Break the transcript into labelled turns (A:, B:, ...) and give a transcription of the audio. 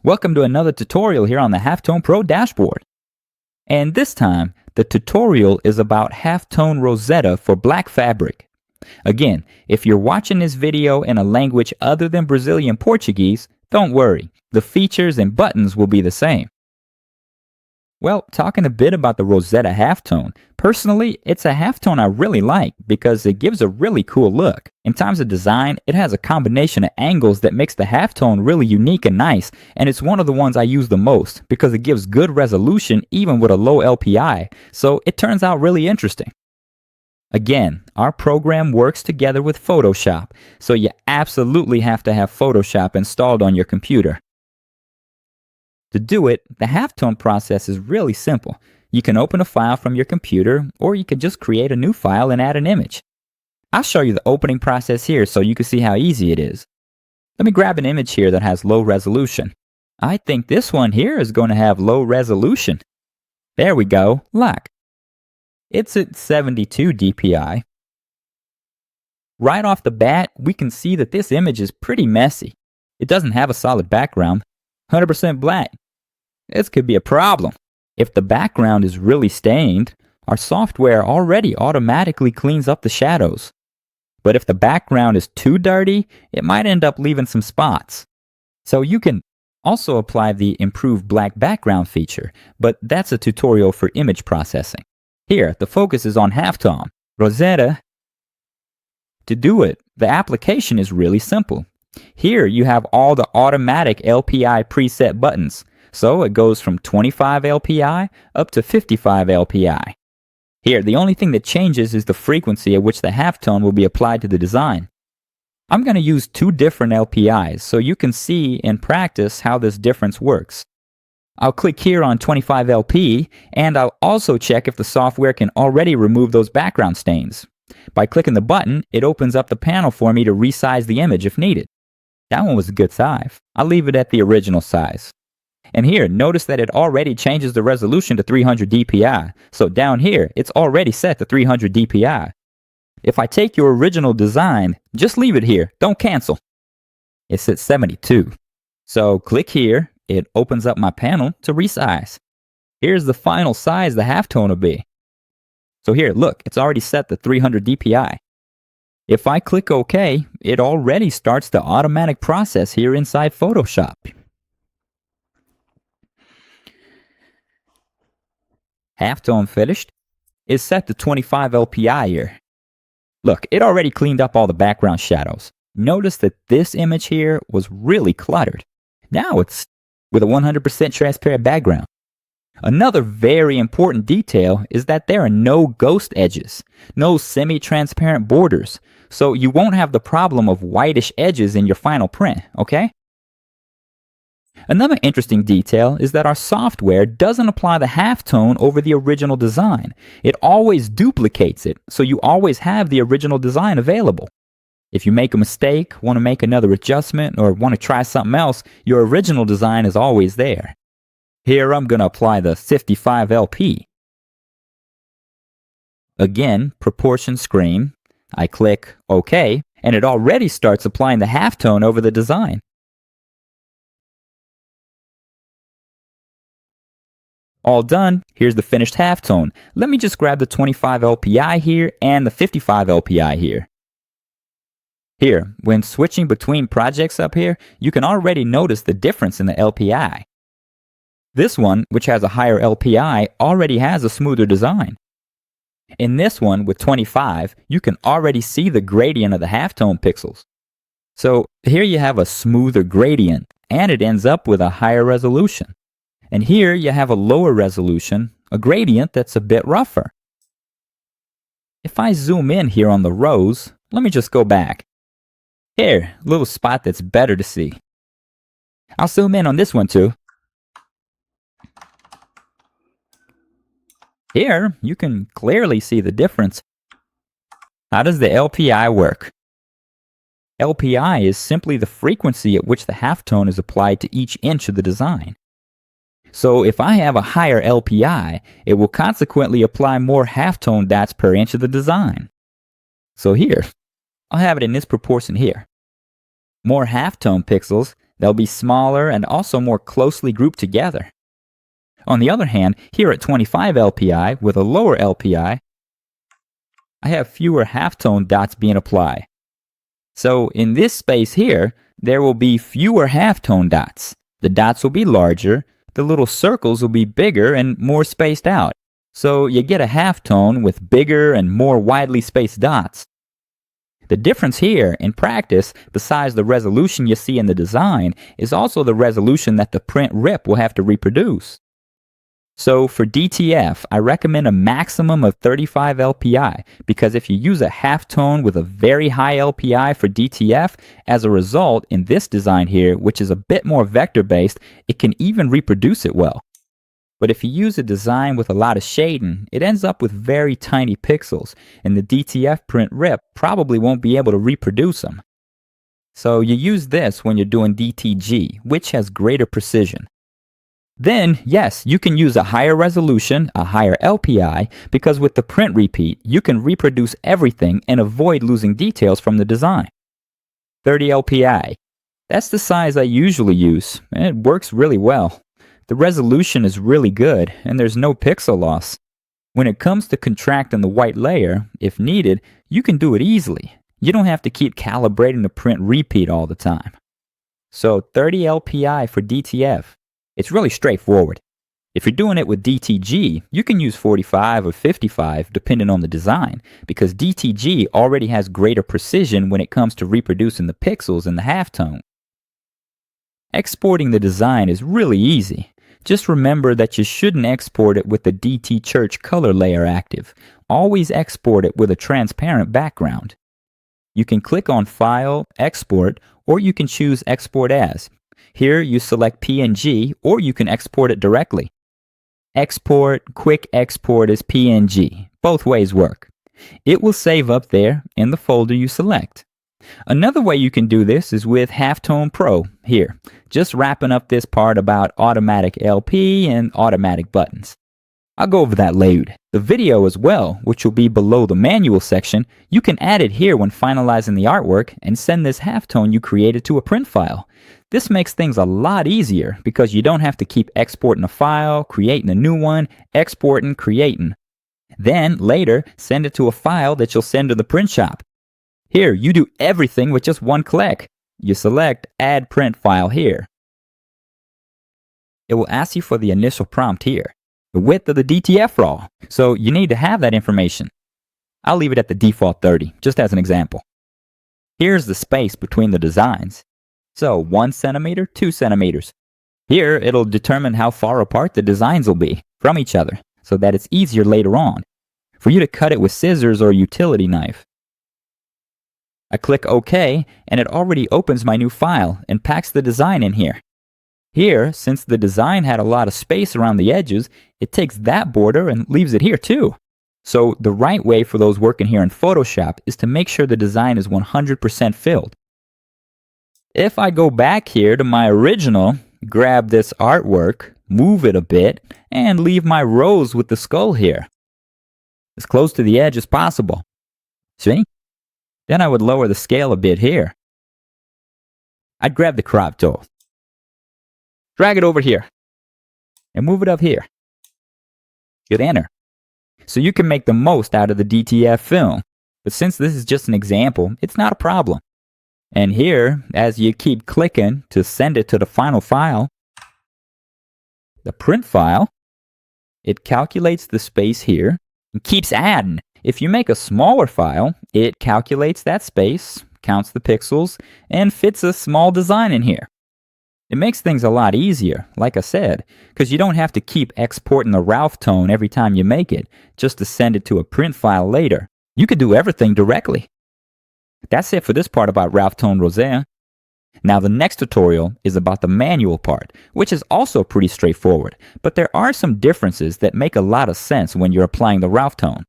A: Welcome to another tutorial here on the Halftone Pro dashboard. And this time, the tutorial is about Halftone Rosette for black fabric. Again, if you're watching this video in a language other than Brazilian Portuguese, don't worry, the features and buttons will be the same. Well, talking a bit about the Rosette halftone, personally, it's a halftone I really like because it gives a really cool look. In terms of design, it has a combination of angles that makes the halftone really unique and nice, and it's one of the ones I use the most because it gives good resolution even with a low LPI, so it turns out really interesting. Again, our program works together with Photoshop, so you absolutely have to have Photoshop installed on your computer. To do it, the halftone process is really simple. You can open a file from your computer, or you can just create a new file and add an image. I'll show you the opening process here so you can see how easy it is. Let me grab an image here that has low resolution. I think this one here is going to have low resolution. There we go, look. It's at 72 dpi. Right off the bat, we can see that this image is pretty messy. It doesn't have a solid background. 100% black. This could be a problem. If the background is really stained, our software already automatically cleans up the shadows. But if the background is too dirty, it might end up leaving some spots. So you can also apply the improved black background feature, but that's a tutorial for image processing. Here, the focus is on Halftone. Rosette. To do it, the application is really simple. Here you have all the automatic LPI preset buttons, so it goes from 25 LPI up to 55 LPI. Here, the only thing that changes is the frequency at which the halftone will be applied to the design. I'm going to use two different LPIs so you can see in practice how this difference works. I'll click here on 25 LP, and I'll also check if the software can already remove those background stains. By clicking the button, it opens up the panel for me to resize the image if needed. That one was a good size. I'll leave it at the original size. And here, notice that it already changes the resolution to 300 dpi. So down here, it's already set to 300 dpi. If I take your original design, just leave it here. Don't cancel. It's at 72. So click here. It opens up my panel to resize. Here's the final size the halftone will be. So here, look, it's already set to 300 dpi. If I click OK, it already starts the automatic process here inside Photoshop. Halftone finished is set to 25 LPI here. Look, it already cleaned up all the background shadows. Notice that this image here was really cluttered. Now it's with a 100% transparent background. Another very important detail is that there are no ghost edges, no semi-transparent borders, so you won't have the problem of whitish edges in your final print, okay? Another interesting detail is that our software doesn't apply the halftone over the original design. It always duplicates it, so you always have the original design available. If you make a mistake, want to make another adjustment, or want to try something else, your original design is always there. Here I'm going to apply the 55 LP. Again, proportion screen. I click OK, and it already starts applying the halftone over the design. All done, here's the finished halftone. Let me just grab the 25 LPI here and the 55 LPI here. Here, when switching between projects up here, you can already notice the difference in the LPI. This one, which has a higher LPI, already has a smoother design. In this one, with 25, you can already see the gradient of the halftone pixels. So here you have a smoother gradient, and it ends up with a higher resolution. And here you have a lower resolution, a gradient that's a bit rougher. If I zoom in here on the rows, let me just go back. Here, a little spot that's better to see. I'll zoom in on this one too. Here, you can clearly see the difference. How does the LPI work? LPI is simply the frequency at which the halftone is applied to each inch of the design. So if I have a higher LPI, it will consequently apply more halftone dots per inch of the design. So here, I'll have it in this proportion here. More halftone pixels They'll be smaller and also more closely grouped together. On the other hand, here at 25 LPI with a lower LPI, I have fewer halftone dots being applied. So in this space here, there will be fewer halftone dots. The dots will be larger, the little circles will be bigger and more spaced out. So you get a halftone with bigger and more widely spaced dots. The difference here, in practice, besides the resolution you see in the design, is also the resolution that the print rip will have to reproduce. So for DTF, I recommend a maximum of 35 LPI because if you use a halftone with a very high LPI for DTF, as a result, in this design here, which is a bit more vector-based, it can even reproduce it well. But if you use a design with a lot of shading, it ends up with very tiny pixels, and the DTF print rip probably won't be able to reproduce them. So you use this when you're doing DTG, which has greater precision. Then, yes, you can use a higher resolution, a higher LPI, because with the print repeat, you can reproduce everything and avoid losing details from the design. 30 LPI. That's the size I usually use, and it works really well. The resolution is really good, and there's no pixel loss. When it comes to contracting the white layer, if needed, you can do it easily. You don't have to keep calibrating the print repeat all the time. So 30 LPI for DTF. It's really straightforward. If you're doing it with DTG, you can use 45 or 55 depending on the design, because DTG already has greater precision when it comes to reproducing the pixels in the halftone. Exporting the design is really easy. Just remember that you shouldn't export it with the DT Church color layer active. Always export it with a transparent background. You can click on File, Export, or you can choose Export As. Here you select PNG, or you can export it directly. Export, Quick Export is PNG. Both ways work. It will save up there in the folder you select. Another way you can do this is with Halftone Pro here, just wrapping up this part about automatic LP and automatic buttons. I'll go over that later. The video as well, which will be below the manual section, you can add it here when finalizing the artwork and send this halftone you created to a print file. This makes things a lot easier because you don't have to keep exporting a file, creating a new one, exporting, creating. Then, later, send it to a file that you'll send to the print shop. Here, you do everything with just one click. You select Add Print File here. It will ask you for the initial prompt here, the width of the DTF raw, so you need to have that information. I'll leave it at the default 30, just as an example. Here's the space between the designs. So 1 centimeter, 2 centimeters. Here, it'll determine how far apart the designs will be from each other, so that it's easier later on for you to cut it with scissors or utility knife. I click OK, and it already opens my new file and packs the design in here. Here, since the design had a lot of space around the edges, it takes that border and leaves it here too. So the right way for those working here in Photoshop is to make sure the design is 100% filled. If I go back here to my original, grab this artwork, move it a bit, and leave my rows with the skull here, as close to the edge as possible. See? Then I would lower the scale a bit here. I'd grab the crop tool, drag it over here, and move it up here. Hit enter. So you can make the most out of the DTF film. But since this is just an example, it's not a problem. And here, as you keep clicking to send it to the final file, the print file, it calculates the space here and keeps adding. If you make a smaller file, it calculates that space, counts the pixels, and fits a small design in here. It makes things a lot easier, like I said, because you don't have to keep exporting the Halftone every time you make it, just to send it to a print file later. You could do everything directly. That's it for this part about Halftone Rosette. Now the next tutorial is about the manual part, which is also pretty straightforward, but there are some differences that make a lot of sense when you're applying the Halftone.